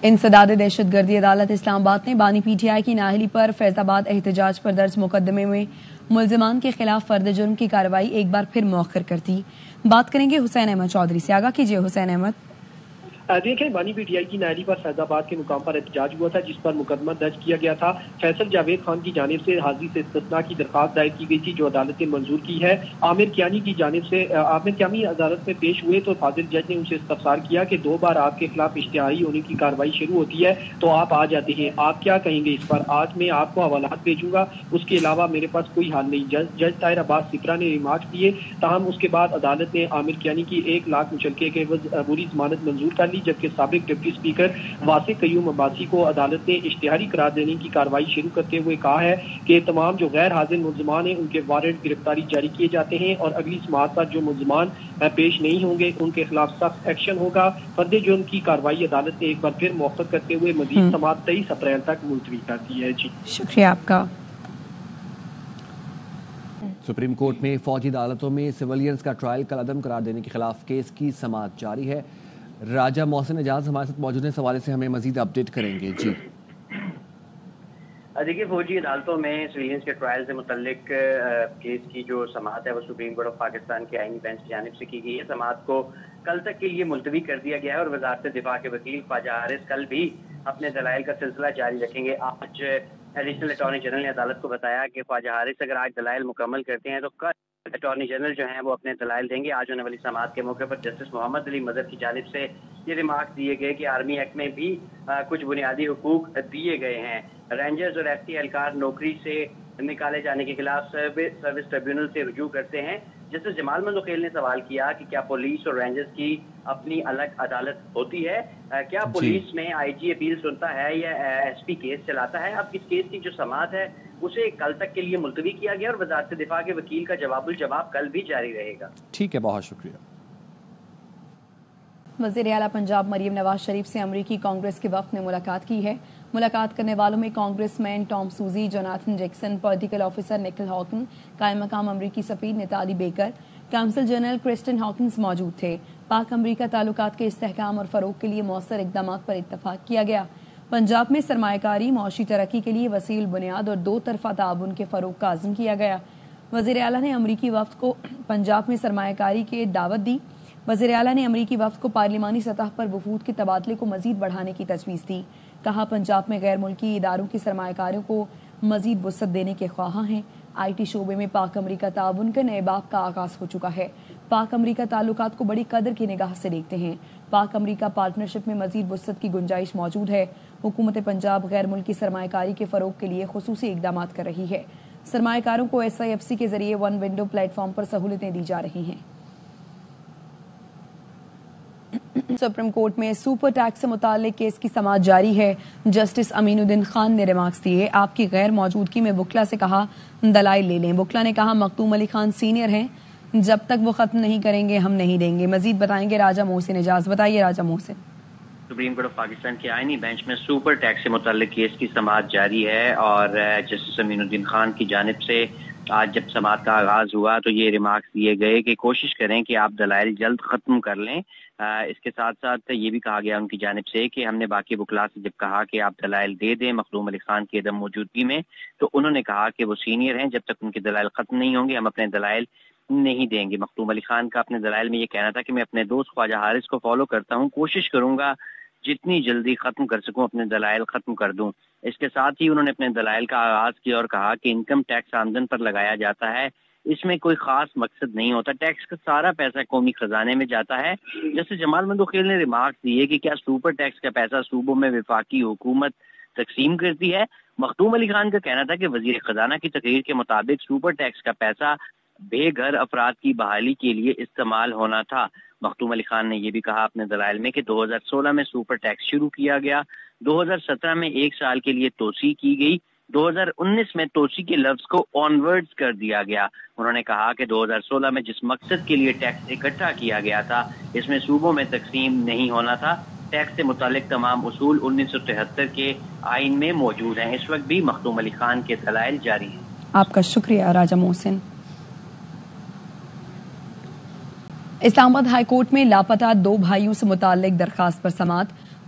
انسداد دہشت گردی عدالت اسلام آباد نے بانی پی ٹی آئی کی نااہلی پر فیض آباد احتجاج پر درج مقدمے میں ملزمان کے خلاف فرد جرم کی کارروائی ایک بار پھر مؤخر کر دی۔ بات کریں گے حسین احمد چودھری سے۔ آگاہ کیجیے حسین احمد۔ دیکھیں، بانی پی ٹی آئی کی نااہلی پر فیض آباد کے مقام پر احتجاج ہوا تھا، جس پر مقدمہ درج کیا گیا تھا۔ فیصل جاوید خان کی جانب سے حاضری سے استثناء کی درخواست دائر کی گئی تھی، جو عدالت نے منظور کی ہے۔ عامر کیانی کی جانب سے عامر کیانی عدالت میں پیش ہوئے تو فاضل جج نے ان سے استفسار کیا کہ 2 بار آپ کے خلاف اشتہاری ہونے کی کارروائی شروع ہوتی ہے تو آپ آ جاتے ہیں، آپ کیا کہیں گے اس پر؟ آج میں آپ کو حوالات بھیجوں گا، اس کے علاوہ میرے پاس کوئی حل نہیں۔ جج طاہر عباس سپرا نے ریمارک دیے، تاہم اس کے بعد عدالت نے عامر کیانی کی 1 لاکھ مچلقے کے عوض عبوری ضمانت منظور کر لی، جبکہ سابق ڈپٹی اسپیکر واسع قیوم عباسی کو عدالت نے اشتہاری قرار دینے کی کارروائی شروع کرتے ہوئے کہا ہے کہ تمام جو غیر حاضر ملزمان ہیں ان کے وارنٹ گرفتاری جاری کیے جاتے ہیں اور اگلی سماعت پر جو ملزمان پیش نہیں ہوں گے ان کے خلاف سخت ایکشن ہوگا۔ فرد جرم کی کارروائی عدالت نے ایک بار پھر مؤخر کرتے ہوئے مزید سماعت 23 اپریل تک ملتوی کر دی ہے۔ جی شکریہ آپ کا۔ سپریم کورٹ میں فوجی عدالتوں میں سویلینز کا ٹرائل کل عدم قرار دینے کے خلاف کیس کی سماعت جاری ہے۔ راجہ محسن اعجاز ہمارے ساتھ موجود ہیں، اس حوالے سے ہمیں مزید اپڈیٹ کریں گے۔ جی دیکھیے، فوجی عدالتوں میں سویلینز کے ٹرائل سے متعلق کیس کی جو سماعت ہے وہ سپریم کورٹ آف پاکستان کے آئینی بینچ کی جانب سے کی گئی ہے۔ سماعت کو کل تک کے لیے ملتوی کر دیا گیا ہے اور وزارت دفاع کے وکیل خواجہ حارث کل بھی اپنے دلائل کا سلسلہ جاری رکھیں گے۔ آج ایڈیشنل اٹارنی جنرل نے عدالت کو بتایا کہ خواجہ حارث اگر آج دلائل مکمل کرتے ہیں تو کل اٹارنی جنرل جو ہیں وہ اپنے دلائل دیں گے۔ آج ہونے والی سماعت کے موقع پر جسٹس محمد علی مظہر کی جانب سے یہ ریمارک دیے گئے کہ آرمی ایکٹ میں بھی کچھ بنیادی حقوق دیے گئے ہیں۔ رینجرز اور ایف ٹی اہلکار نوکری سے نکالے جانے کے خلاف سروس ٹریبیونل سے رجوع کرتے ہیں۔ جسٹس جمال مندوخیل نے سوال کیا کہ کیا پولیس اور رینجرز کی اپنی الگ عدالت ہوتی ہے؟ کیا پولیس میں آئی جی اپیل سنتا ہے یا ایس پی کیس چلاتا ہے؟ اب اس کیس کی جو سماعت ہے اسے کل تک کے لیے ملتوی کیا گیا اور وزارت دفاع کے وکیل کا جواب الجواب کل بھی جاری رہے گا۔ ٹھیک ہے، بہت شکریہ۔ وزیر اعلیٰ پنجاب مریم نواز شریف سے امریکی کانگریس کے وفد نے ملاقات کی ہے۔ ملاقات کرنے والوں میں congressman Tom Suozzi, Jonathan Jackson, political officer Nicole Hawken, قائم مقام امریکی سفیر Natalie Baker, consul general Kristin Hawkins موجود تھے۔ پاک امریکہ تعلقات کے استحکام اور فروغ کے لیے مؤثر اقدامات پر اتفاق کیا گیا۔ پنجاب میں سرمایہ کاری، معاشی ترقی کے لیے وسیع البنیاد اور 2 طرفہ تعاون کے فروغ کا عزم کیا گیا۔ وزیر اعلیٰ نے امریکی وفد کو پنجاب میں سرمایہ کاری کی دعوت دی۔ وزیر اعلیٰ نے امریکی وفد کو پارلیمانی سطح پر وفود کے تبادلے کو مزید بڑھانے کی تجویز دی۔ کہا پنجاب میں غیر ملکی اداروں کی سرمایہ کاریوں کو مزید وسعت دینے کے خواہاں ہیں۔ آئی ٹی شعبے میں پاک امریکہ تعاون کے نئے باب کا آغاز ہو چکا ہے۔ پاک امریکہ تعلقات کو بڑی قدر کی نگاہ سے دیکھتے ہیں۔ پاک امریکہ پارٹنرشپ میں مزید وسعت کی گنجائش موجود ہے۔ حکومت پنجاب غیر ملکی سرمایہ کاری کے فروغ کے لیے خصوصی اقدامات کر رہی ہے۔ سرمایہ کاروں کو ایس آئی ایف سی کے ذریعے ون ونڈو پلیٹ فارم پر سہولتیں دی جا رہی ہیں۔ سپریم کورٹ میں سپر ٹیکس سے متعلق کیس کی سماعت جاری ہے۔ جسٹس امین الدین خان نے ریمارکس دیے۔ آپ کی غیر موجودگی میں وکلا سے کہا دلائل لے لیں۔ وکلا نے کہا مختوم علی خان سینئر ہیں، جب تک وہ ختم نہیں کریں گے ہم نہیں دیں گے۔ مزید بتائیں گے راجہ محسن اعجاز۔ بتائیے راجہ محسن۔ سپریم کورٹ آف پاکستان کے آئینی بینچ میں سپر ٹیکس سے متعلق کیس کی سماعت جاری ہے اور جسٹس امین الدین خان کی جانب سے آج جب سماعت کا آغاز ہوا تو یہ ریمارکس دیے گئے کہ کوشش کریں کہ آپ دلائل جلد ختم کر لیں۔ اس کے ساتھ ساتھ یہ بھی کہا گیا ان کی جانب سے کہ ہم نے باقی وکلاء سے جب کہا کہ آپ دلائل دے دیں مخدوم علی خان کی عدم موجودگی میں تو انہوں نے کہا کہ وہ سینئر ہیں، جب تک ان کے دلائل ختم نہیں ہوں گے ہم اپنے دلائل نہیں دیں گے۔ مخدوم علی خان کا اپنے دلائل میں یہ کہنا تھا کہ میں اپنے دوست خواجہ حارث کو فالو کرتا ہوں، کوشش کروں گا جتنی جلدی ختم کر سکوں اپنے دلائل ختم کر دوں۔ اس کے ساتھ ہی انہوں نے اپنے دلائل کا آغاز کیا اور کہا کہ انکم ٹیکس آمدن پر لگایا جاتا ہے، اس میں کوئی خاص مقصد نہیں ہوتا، ٹیکس کا سارا پیسہ قومی خزانے میں جاتا ہے۔ جیسے جمال مندوخیل نے ریمارکس دیے کہ کیا سپر ٹیکس کا پیسہ صوبوں میں وفاقی حکومت تقسیم کرتی ہے؟ مخدوم علی خان کا کہنا تھا کہ وزیر خزانہ کی تقریر کے مطابق سپر ٹیکس کا پیسہ بے گھر افراد کی بحالی کے لیے استعمال ہونا تھا۔ مخدوم علی خان نے یہ بھی کہا اپنے دلائل میں کہ 2016 میں سپر ٹیکس شروع کیا گیا، 2017 میں 1 سال کے لیے توسیع کی گئی، 2019 میں توسیع کے لفظ کو آن ورڈز کر دیا گیا۔ انہوں نے کہا کہ 2016 میں جس مقصد کے لیے ٹیکس اکٹھا کیا گیا تھا اس میں صوبوں میں تقسیم نہیں ہونا تھا۔ ٹیکس سے متعلق تمام اصول 1973 کے آئین میں موجود ہیں۔ اس وقت بھی مخدوم علی خان کے دلائل جاری ہیں۔ آپ کا شکریہ راجہ محسن۔ اسلام آباد ہائی کورٹ میں لاپتہ 2 بھائیوں سے متعلق درخواست پر سماعت۔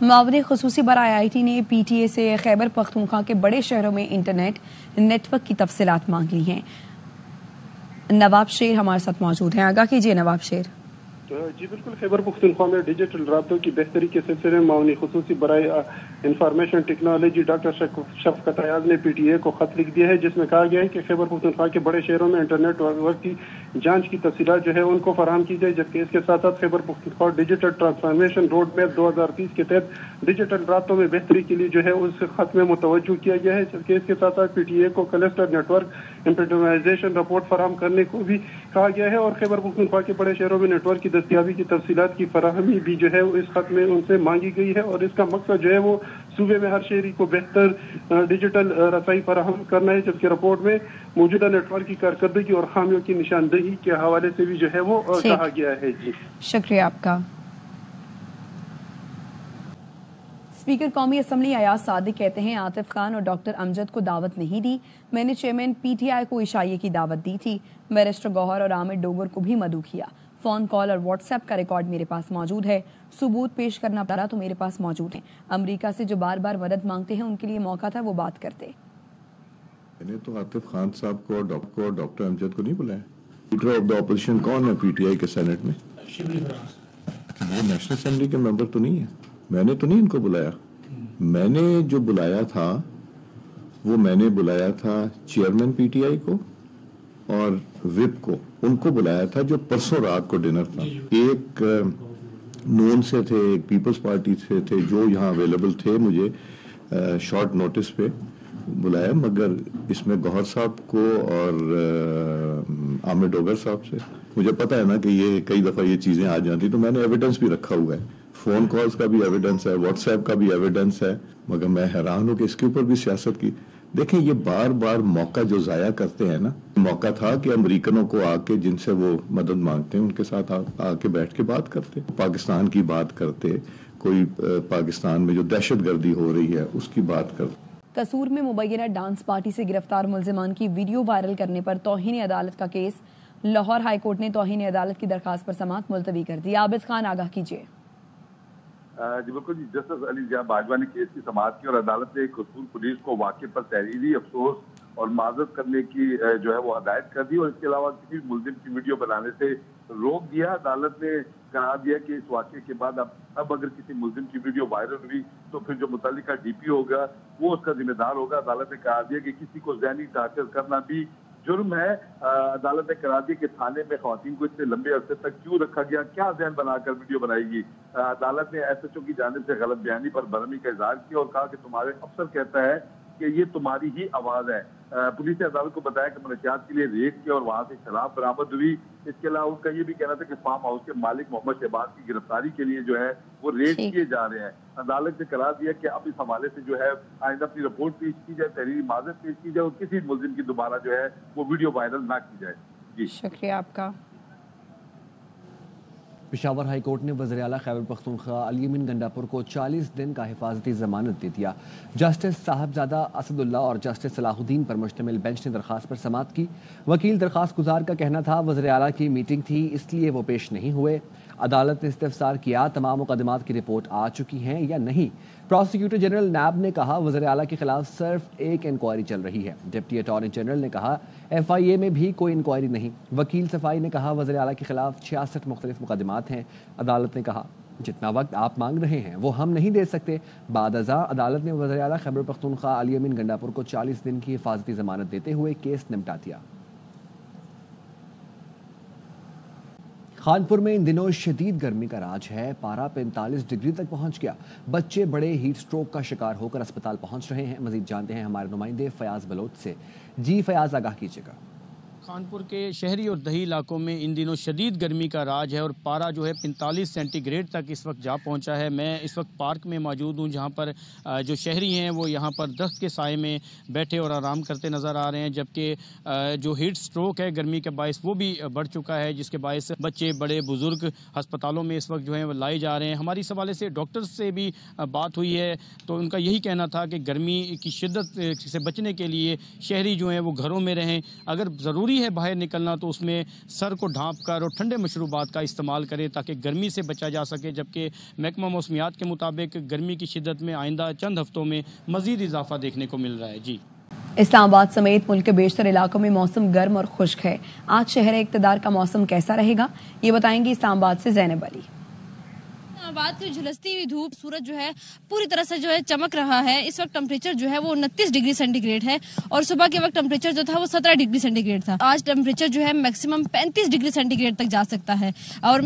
معاون خصوصی برائے IIT نے PTA سے خیبر پختونخوا کے بڑے شہروں میں انٹرنیٹ نیٹ ورک کی تفصیلات مانگ لی ہیں۔ نواب شیر ہمارے ساتھ موجود ہیں، آگاہ کیجیے نواب شیر۔ جی بالکل، خیبر پختونخوا میں ڈیجیٹل رابطوں کی بہتری کے سلسلے میں معاون خصوصی برائے انفارمیشن ٹیکنالوجی ڈاکٹر شفقت ایاز نے PTA کو خط لکھ دیا ہے، جس میں کہا گیا ہے کہ خیبر پختونخوا کے بڑے شہروں میں انٹرنیٹ ورک کی جانچ کی تفصیلات جو ہے ان کو فراہم کی جائے، جبکہ اس کے ساتھ ساتھ Khyber Pakhtunkhwa digital transformation road map 2030 کے تحت ڈیجیٹل رابطوں میں بہتری کے لیے جو ہے اس خط میں متوجہ کیا گیا ہے، جبکہ اس کے ساتھ ساتھ PTA کو cluster network implementation report فراہم کرنے کو بھی کہا گیا ہے، اور خیبر پختونخوا کے بڑے شہروں میں نیٹ ورک کی دستیابی کی تفصیلات کی فراہمی بھی جو ہے اس خط میں ان سے مانگی گئی ہے، اور اس کا مقصد جو ہے وہ صوبے میں ہر شہری کو بہتر ڈیجیٹل رسائی فراہم کرنا ہے، جبکہ رپورٹ میں موجودہ نیٹ ورک کی کارکردگی اور خامیوں کی نشاندہی کے حوالے سے بھی جو ہے وہ کہا گیا ہے۔ جی شکریہ آپ کا۔ اسپیکر قومی اسمبلی ایاز صادق کہتے ہیں عاطف خان اور ڈاکٹر امجد کو دعوت نہیں دی، میں نے چیئرمین PTI کو عشائیے کی دعوت دی تھی، بیرسٹر گوہر اور عامر ڈوگر کو بھی مدعو کیا، فون کال اور واٹس ایپ کا ریکارڈ میرے پاس موجود ہے، ثبوت پیش کرنا پڑا تو میرے پاس موجود ہیں، امریکہ سے جو بار بار مدد مانگتے ہیں ان کے لیے موقع تھا وہ بات کرتے۔ میں نے تو عاطف خان صاحب کو اور ڈاکٹر امجد کو نہیں بلایا۔ لیڈر آف دا اپوزیشن کون ہے PTI کے سینٹ میں؟ وہ نیشنل اسمبلی کے ممبر تو نہیں ہے، میں نے تو نہیں ان کو بلایا۔ میں نے جو بلایا تھا وہ میں نے بلایا تھا چیئرمین PTI کو اور وپ کو، ان کو بلایا تھا جو پرسوں رات کو ڈنر تھا، ایک نون سے تھے، ایک پیپلز پارٹی سے تھے جو یہاں اویلیبل تھے، مجھے شارٹ نوٹس پہ بلایا، مگر اس میں گوہر صاحب کو اور عامر ڈوگر صاحب سے مجھے پتا ہے نا کہ یہ کئی دفعہ یہ چیزیں آ جاتی، تو میں نے ایویڈنس بھی رکھا ہوا ہے، فون کالز کا بھی ایویڈنس ہے، واٹس ایپ کا بھی ایویڈنس ہے، مگر میں حیران ہوں کہ اس کے اوپر بھی سیاست کی۔ دیکھیں یہ بار بار موقع جو ضائع کرتے ہیں نا، موقع تھا کہ امریکنوں کو آ کے جن سے وہ مدد مانگتے ہیں ان کے ساتھ آ کے بیٹھ کے بات کرتے، پاکستان کی بات کرتے، کوئی پاکستان میں جو دہشت گردی ہو رہی ہے اس کی بات کرتے۔ قصور میں مبینہ ڈانس پارٹی سے گرفتار ملزمان کی ویڈیو وائرل کرنے پر توہین عدالت کا کیس، لاہور ہائی کورٹ نے توہین عدالت کی درخواست پر سماعت ملتوی کر دی۔ عابد خان آگاہ کیجیے۔ جی بالکل جی، جسٹس علی ضیاء باجوہ نے کیس کی سماعت کی اور عدالت نے قصور پولیس کو واقعے پر تحریری افسوس اور معذرت کرنے کی جو ہے وہ ہدایت کر دی، اور اس کے علاوہ کسی ملزم کی ویڈیو بنانے سے روک دیا۔ عدالت نے قرار دیا کہ اس واقعے کے بعد اب اگر کسی ملزم کی ویڈیو وائرل ہوئی تو پھر جو متعلقہ DP ہوگا وہ اس کا ذمہ دار ہوگا۔ عدالت نے قرار دیا کہ کسی کو ذہنی ٹارچر کرنا بھی جرم ہے۔ عدالت نے قرار دیا کہ تھانے میں خواتین کو اتنے لمبے عرصے تک کیوں رکھا گیا، کیا ذہن بنا کر ویڈیو بنائی گی۔ عدالت نے SHO کی جانب سے غلط بیانی پر برہمی کا اظہار کیا اور کہا کہ تمہارے افسر کہتا ہے کہ یہ تمہاری ہی آواز ہے۔ پولیس نے عدالت کو بتایا کہ منشیات کے لیے ریڈ کیا اور وہاں سے شراب برآمد ہوئی۔ اس کے علاوہ ان کا یہ بھی کہنا تھا کہ فارم ہاؤس کے مالک محمد شہباز کی گرفتاری کے لیے جو ہے وہ ریڈ کیے جا رہے ہیں۔ عدالت نے قرار دیا کہ اب اس حوالے سے جو ہے آئندہ اپنی رپورٹ پیش کی جائے، تحریری معذرت پیش کی جائے اور کسی ملزم کی دوبارہ جو ہے وہ ویڈیو وائرل نہ کی جائے۔ جی شکریہ آپ کا۔ پشاور ہائی کورٹ نے وزیر اعلیٰ خیبر پختونخوا علی امین گنڈاپور کو 40 دن کا حفاظتی ضمانت دے دیا۔ جسٹس صاحبزادہ اسد اللہ اور جسٹس صلاح الدین پر مشتمل بینچ نے درخواست پر سماعت کی۔ وکیل درخواست گزار کا کہنا تھا وزیر اعلیٰ کی میٹنگ تھی اس لیے وہ پیش نہیں ہوئے۔ عدالت نے استفسار کیا تمام مقدمات کی رپورٹ آ چکی ہیں یا نہیں۔ پروسیکیوٹر جنرل نیب نے کہا وزیر اعلیٰ کے خلاف صرف ایک انکوائری چل رہی ہے۔ ڈپٹی اٹارنی جنرل نے کہا FIA میں بھی کوئی انکوائری نہیں۔ وکیل صفائی نے کہا وزیر اعلیٰ کے خلاف 66 مختلف مقدمات ہیں۔ عدالت نے کہا جتنا وقت آپ مانگ رہے ہیں وہ ہم نہیں دے سکتے۔ بعد ازاں عدالت نے وزیر اعلیٰ خیبر پختونخوا علی امین گنڈاپور کو 40 دن کی حفاظتی ضمانت دیتے ہوئے کیس نمٹا دیا۔ خانپور میں ان دنوں شدید گرمی کا راج ہے، پارہ 45 ڈگری تک پہنچ گیا۔ بچے بڑے ہیٹ سٹروک کا شکار ہو کر اسپتال پہنچ رہے ہیں۔ مزید جانتے ہیں ہمارے نمائندے فیاض بلوچ سے۔ جی فیاض آگاہ کیجیے گا۔ خانپور کے شہری اور دیہی علاقوں میں ان دنوں شدید گرمی کا راج ہے اور پارہ جو ہے 45 سینٹی گریڈ تک اس وقت جا پہنچا ہے۔ میں اس وقت پارک میں موجود ہوں جہاں پر جو شہری ہیں وہ یہاں پر درخت کے سائے میں بیٹھے اور آرام کرتے نظر آ رہے ہیں، جبکہ جو ہیٹ سٹروک ہے گرمی کے باعث وہ بھی بڑھ چکا ہے، جس کے باعث بچے بڑے بزرگ ہسپتالوں میں اس وقت جو ہیں وہ لائے جا رہے ہیں۔ ہماری اس حوالے سے ڈاکٹر سے بھی بات ہوئی ہے تو ان کا یہی کہنا تھا کہ گرمی کی شدت سے بچنے کے لیے شہری جو ہیں وہ گھروں میں رہیں، اگر ضروری ضروری ہے باہر نکلنا تو اس میں سر کو ڈھانپ کر اور ٹھنڈے مشروبات کا استعمال کرے تاکہ گرمی سے بچا جا سکے، جبکہ محکمہ موسمیات کے مطابق گرمی کی شدت میں آئندہ چند ہفتوں میں مزید اضافہ دیکھنے کو مل رہا ہے۔ جی، اسلام آباد سمیت ملک کے بیشتر علاقوں میں موسم گرم اور خشک ہے۔ آج شہر اقتدار کا موسم کیسا رہے گا، یہ بتائیں گی اسلام آباد سے زینب علی۔ آباد کی جھلستی ہوئی دھوپ، سورج جو ہے پوری طرح سے جو ہے چمک رہا ہے۔ اس وقت ٹمپریچر جو ہے وہ 29 ڈگری سینٹی گریڈ ہے اور صبح کے وقت ٹمپریچر جو تھا وہ 17 ڈگری سینٹی گریڈ تھا۔ آج ٹمپریچر جو ہے میکسیمم 35 ڈگری سینٹی گریڈ تک جا سکتا ہے اور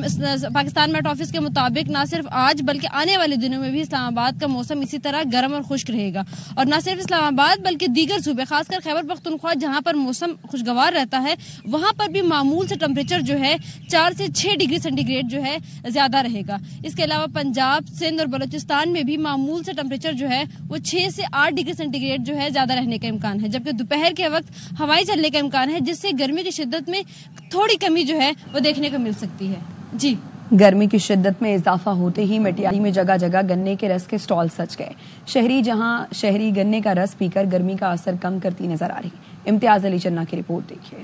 پاکستان میٹ آفس کے مطابق نہ صرف آج بلکہ آنے والے دنوں میں بھی اسلام آباد کا موسم اسی طرح گرم اور خشک رہے گا، اور نہ صرف اسلام آباد بلکہ دیگر صوبے خاص کر خیبر پختونخوا جہاں پر موسم خوشگوار رہتا ہے وہاں پر بھی معمول سے ٹمپریچر جو ہے 4 سے 6 ڈگری سینٹی گریڈ جو ہے زیادہ رہے گا۔ اس کے علاوہ پنجاب، سندھ اور بلوچستان میں بھی معمول سے ٹمپریچر جو ہے وہ 6 سے 8 ڈگری سینٹی گریڈ جو ہے زیادہ رہنے کا امکان ہے، جبکہ دوپہر کے وقت ہوائیں چلنے کا امکان ہے جس سے گرمی کی شدت میں تھوڑی کمی جو ہے وہ دیکھنے کو مل سکتی ہے۔ جی، گرمی کی شدت میں اضافہ ہوتے ہی مٹیالی میں جگہ جگہ گنے کے رس کے سٹال سج گئے۔ شہری گنے کا رس پی کر گرمی کا اثر کم کرتی نظر آ رہی۔ امتیاز علی چنا کی رپورٹ دیکھیے۔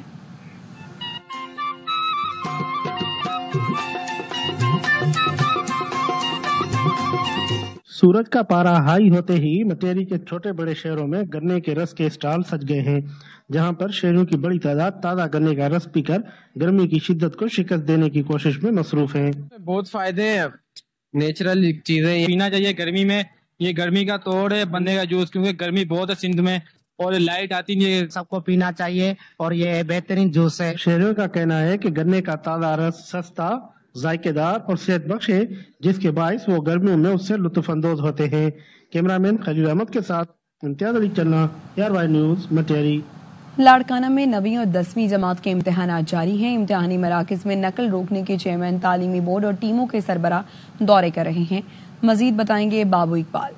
سورج کا پارا ہائی ہوتے ہی مٹیری کے چھوٹے بڑے شہروں میں گنے کے رس کے اسٹال سج گئے ہیں، جہاں پر شہریوں کی بڑی تعداد تازہ گنے کا رس پی کر گرمی کی شدت کو شکست دینے کی کوشش میں مصروف ہیں۔ بہت فائدے ہیں، نیچرل چیزیں پینا چاہیے گرمی میں، یہ گرمی کا توڑ ہے بندے کا جوس، کیونکہ گرمی بہت ہے سندھ میں اور لائٹ آتی نہیں، سب کو پینا چاہیے اور یہ بہترین جوس ہے۔ شہریوں کا کہنا ہے کہ گنے کا تازہ رس سستا، ذائقے دار اور صحت بخش ہے، جس کے باعث وہ گرمیوں میں اس سے لطف اندوز ہوتے ہیں۔ کیمرامین خلیل احمد کے ساتھ امتیاز علی چنا، ARY نیوز، مٹیری۔ لاڑکانہ میں 9ویں اور 10ویں جماعت کے امتحانات جاری ہیں۔ امتحانی مراکز میں نقل روکنے کے چیئرمین تعلیمی بورڈ اور ٹیموں کے سربراہ دورے کر رہے ہیں۔ مزید بتائیں گے بابو اقبال۔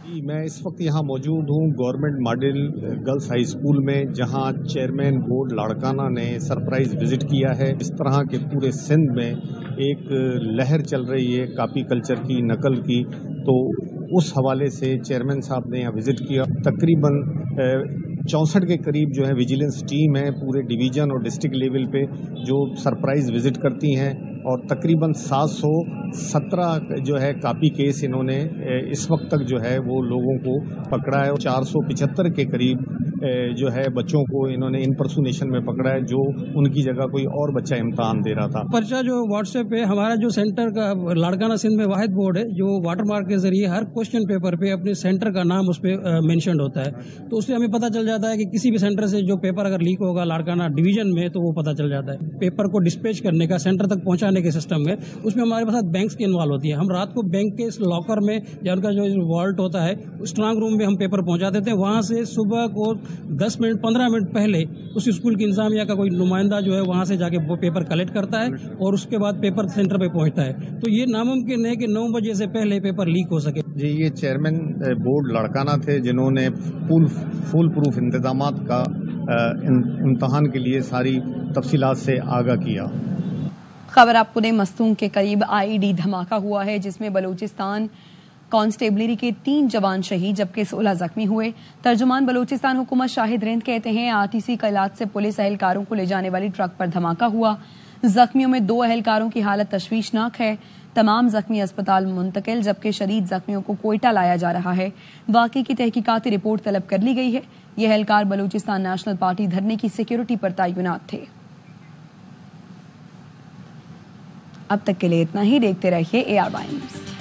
جی، میں اس وقت یہاں موجود ہوں government model girls high school میں، جہاں چیئرمین بورڈ لاڑکانہ نے سرپرائز وزٹ کیا ہے۔ اس طرح کے پورے سندھ میں ایک لہر چل رہی ہے کاپی کلچر کی، نقل کی، تو اس حوالے سے چیئرمین صاحب نے یہاں وزٹ کیا۔ تقریباً 64 کے قریب جو ہے ویجیلنس ٹیم ہے پورے ڈویژن اور ڈسٹرکٹ لیول پہ جو سرپرائز وزٹ کرتی ہیں، اور تقریباً 717 جو ہے کاپی کیس انہوں نے اس وقت تک جو ہے وہ لوگوں کو پکڑا ہے، اور 475 کے قریب جو ہے بچوں کو انہوں نے امپرسونیشن میں پکڑا ہے، جو ان کی جگہ کوئی اور بچہ امتحان دے رہا تھا۔ پرچہ جو واٹس ایپ پہ ہمارا جو سینٹر کا لاڑکانہ سندھ میں واحد بورڈ ہے جو واٹر مارک کے ذریعے ہر کوشچن پیپر پہ اپنے سینٹر کا نام اس پہ مینشنڈ ہوتا ہے، تو اس سے ہمیں پتہ چل جاتا ہے کہ کسی بھی سینٹر سے جو پیپر اگر لیک ہوگا لاڑکانہ ڈویژن میں تو وہ پتہ چل جاتا ہے۔ پیپر کو ڈسپیچ کرنے کا، سینٹر تک پہنچانے کے سسٹم ہے، اس میں ہمارے پاس بینکس کی انوالو ہوتی ہے۔ ہم رات کو بینک کے لاکر میں یا ان کا جو والٹ ہوتا ہے اسٹرانگ روم میں ہم پیپر پہنچا دیتے ہیں، وہاں سے صبح کو 10 منٹ 15 منٹ پہلے اس اسکول کی انتظامیہ کا کوئی نمائندہ جو ہے وہاں سے جا کے وہ پیپر کلیکٹ کرتا ہے اور اس کے بعد پیپر سینٹر پہ پہنچتا ہے، تو یہ ناممکن ہے کہ 9 بجے سے پہلے پیپر لیک ہو سکے۔ جی، یہ چیئرمین بورڈ لاڑکانہ تھے جنہوں نے فول پروف انتظامات کا امتحان کے لیے ساری تفصیلات سے آگاہ کیا۔ خبر آپ کو نے مستونگ کے قریب IED دھماکہ ہوا ہے جس میں بلوچستان کانسٹیبلری کے 3 جوان شہید جبکہ 16 زخمی ہوئے۔ ترجمان بلوچستان حکومت شاہد رند کہتے ہیں RTC قلعات سے پولیس اہلکاروں کو لے جانے والی ٹرک پر دھماکہ ہوا۔ زخمیوں میں 2 اہلکاروں کی حالت تشویشناک ہے، تمام زخمی اسپتال منتقل جبکہ شدید زخمیوں کو کوئٹہ لایا جا رہا ہے۔ واقعے کی تحقیقاتی رپورٹ طلب کر لی گئی ہے۔ یہ اہلکار بلوچستان نیشنل پارٹی دھرنے کی سیکیورٹی پر تعینات تھے۔ اب تک کے لیے اتنا ہی، دیکھتے رہیے ARY نیوز۔